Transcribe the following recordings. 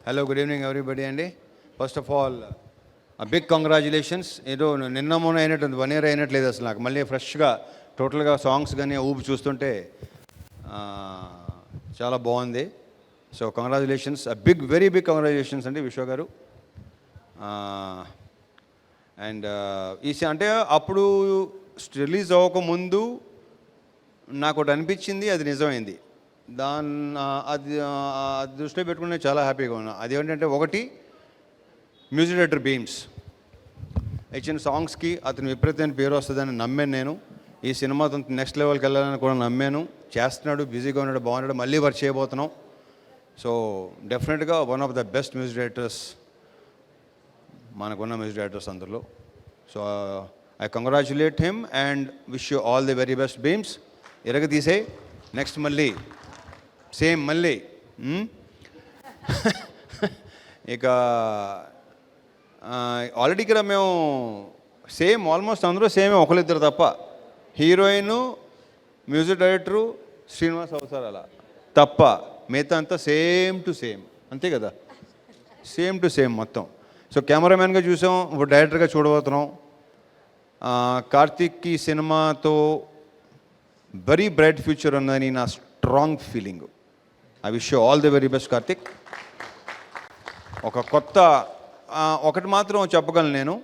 Hello, good evening everybody అండి. First of all big congratulations. ఏదో నిన్న మొన్న అయినట్టుంది, 1 year అయినట్లేదు అసలు నాకు. మళ్ళీ ఫ్రెష్గా టోటల్గా సాంగ్స్ కానీ ఊపి చూస్తుంటే చాలా బాగుంది. So congratulations, big very big congratulations అండి విశ్వ గారు. అండ్ అంటే అప్పుడు రిలీజ్ అవ్వకముందు నాకు ఒకటి అనిపించింది, అది నిజమైంది. అది దృష్టిలో పెట్టుకుని నేను చాలా హ్యాపీగా ఉన్నా. అది ఏంటంటే, ఒకటి మ్యూజిక్ డైరెక్టర్ బీమ్స్ ఇచ్చిన సాంగ్స్కి అతను విపరీతమైన పేరు వస్తుందని నమ్మాను నేను. ఈ సినిమాతో నెక్స్ట్ లెవెల్కి వెళ్ళాలని కూడా నమ్మాను. చేస్తున్నాడు, బిజీగా ఉన్నాడు, బాగున్నాడు, మళ్ళీ వర్క్ చేయబోతున్నాం. సో డెఫినెట్గా one of the best music directors మనకున్న మ్యూజిక్ డైరెక్టర్స్ అందులో. So I congratulate him and wish you all the very best Bheems. తీసే నెక్స్ట్ మళ్ళీ సేమ్ మళ్ళీ ఇక ఆల్రెడీ ఇక్కడ మేము సేమ్ ఆల్మోస్ట్ అందరూ సేమే, ఒకరిద్దరు తప్ప. హీరోయిన్, మ్యూజిక్ డైరెక్టరు, శ్రీనివాస్ అవసరాల తప్ప మిగతా అంతా సేమ్ టు సేమ్, అంతే కదా, సేమ్ టు సేమ్ మొత్తం. సో కెమెరామెన్గా చూసాం, ఇప్పుడు డైరెక్టర్గా చూడబోతున్నాం. కార్తీక్కి సినిమాతో వెరీ బ్రైట్ ఫ్యూచర్ ఉందని నా strong feeling. I wish you all the very best Karthik. ఒకటి మాత్రం చెప్పగలను నేను,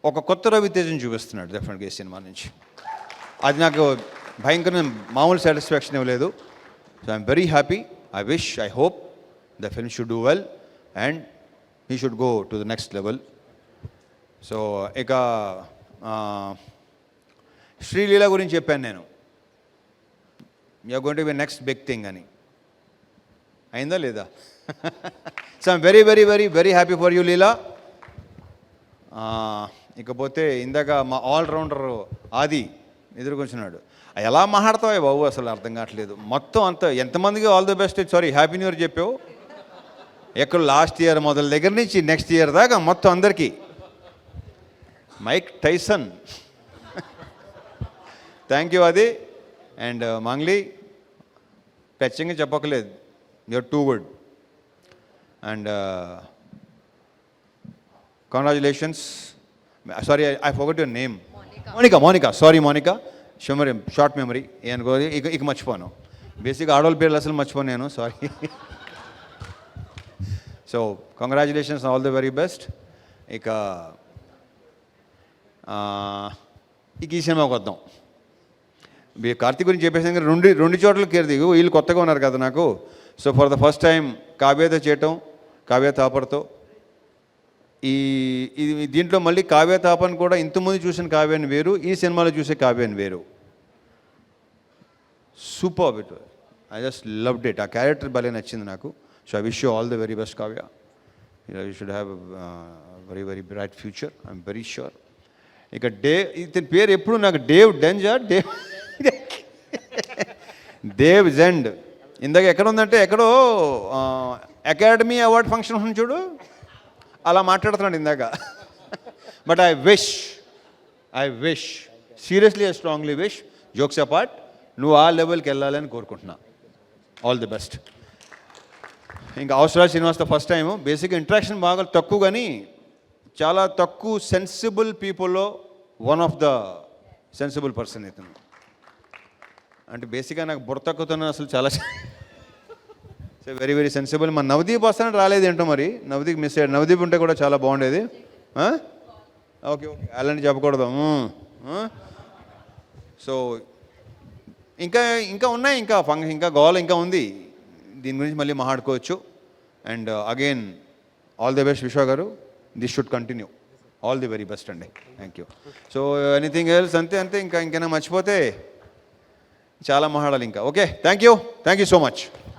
ఒక కొత్త రవితేజను చూపిస్తున్నాడు డెఫినెట్గా ఈ సినిమా నుంచి. అది నాకు భయంకరమైన మామూలు సాటిస్ఫాక్షన్ ఇవ్వలేదు. So I'm very happy. I hope the film should do well and he should go to the next level. So ఇక శ్రీలీల గురించి చెప్పాను నేను, you're going to be next big thing అని. అయిందా లేదా? So I'm very very very very happy for you Leela. ఇకపోతే ఇందాక మా ఆల్రౌండర్ ఆది ఎదురుకొచ్చినాడు. ఎలా మాట్లాడతావా బాబు, అసలు అర్థం కావట్లేదు. మొత్తం అంతా ఎంతమందికి all the best, sorry happy new year చెప్పావు. ఎక్కడ లాస్ట్ ఇయర్ మొదల దగ్గర నుంచి నెక్స్ట్ ఇయర్ దాకా మొత్తం అందరికీ. మైక్ టైసన్, థ్యాంక్ యూ అది. అండ్ మంగ్లీ, టచ్చింగ్ చెప్పక్కలేదు, you're too good. And congratulations. Sorry, I forgot your name. Monica, sorry Monica, short memory ఏనుకో. ఇక మర్చిపోను, బేసిక్గా ఆడవాళ్ళ పేర్లు అసలు మర్చిపోను నేను, sorry. So congratulations, all the very best. ఇక ఈ సినిమాకి వద్దాం. కార్తీక్ గురించి చెప్పేసి రెండు చోట్ల కేర్ది, వీళ్ళు కొత్తగా ఉన్నారు కదా నాకు. So for the first time కావ్యతో చేయటం, కావ్య తాపర్తో. దీంట్లో మళ్ళీ కావ్య తాపని కూడా ఇంతకుముందు చూసిన కావ్యాన్ని వేరు, ఈ సినిమాలో చూసే కావ్యాన్ని వేరు. Super it, I just loved it. ఆ క్యారెక్టర్ భలే నచ్చింది నాకు. So I wish you all the very best Kavya. You should have very very bright future, I'm very sure. ఇక ఇతని పేరు ఎప్పుడు నాకు డేవ్ డెంజర్, దేవ్ జెండ్. ఇందాక ఎక్కడ ఉందంటే, ఎక్కడో అకాడమీ అవార్డ్ ఫంక్షన్ ఉంది చూడు, అలా మాట్లాడుతున్నాడు ఇందాక. But I wish seriously, I strongly wish, jokes apart, నువ్వు ఆ లెవెల్కి వెళ్ళాలని కోరుకుంటున్నా. All the best. ఇంకా అవసరాలు శ్రీనివాస్తో ఫస్ట్ టైము. బేసిక్గా ఇంట్రాక్షన్ బాగా తక్కువ, కానీ చాలా తక్కువ సెన్సిబుల్ పీపుల్లో one of the sensible person ఇతను. అంటే బేసిక్గా నాకు బుర్ర తక్కువతో అసలు చాలా సో వెరీ వెరీ సెన్సిబుల్. మన నవదీప్ వస్తానంటే రాలేదు ఏంటో, మరి నవదీప్ మిస్ అయ్యాడు. నవదీప్ ఉంటే కూడా చాలా బాగుండేది. ఓకే అలాంటి చెప్పకూడదు. సో ఇంకా ఉన్నాయి, ఇంకా గోల్ ఇంకా ఉంది. దీని గురించి మళ్ళీ మాట్లాడుకోవచ్చు. And again all the best Vishwa గారు. This should continue. All the very best అండి. Thank you. So anything else? అంతే. ఇంకైనా మర్చిపోతే చాలా మాట్లాడాలి ఇంకా. Okay, thank you so much.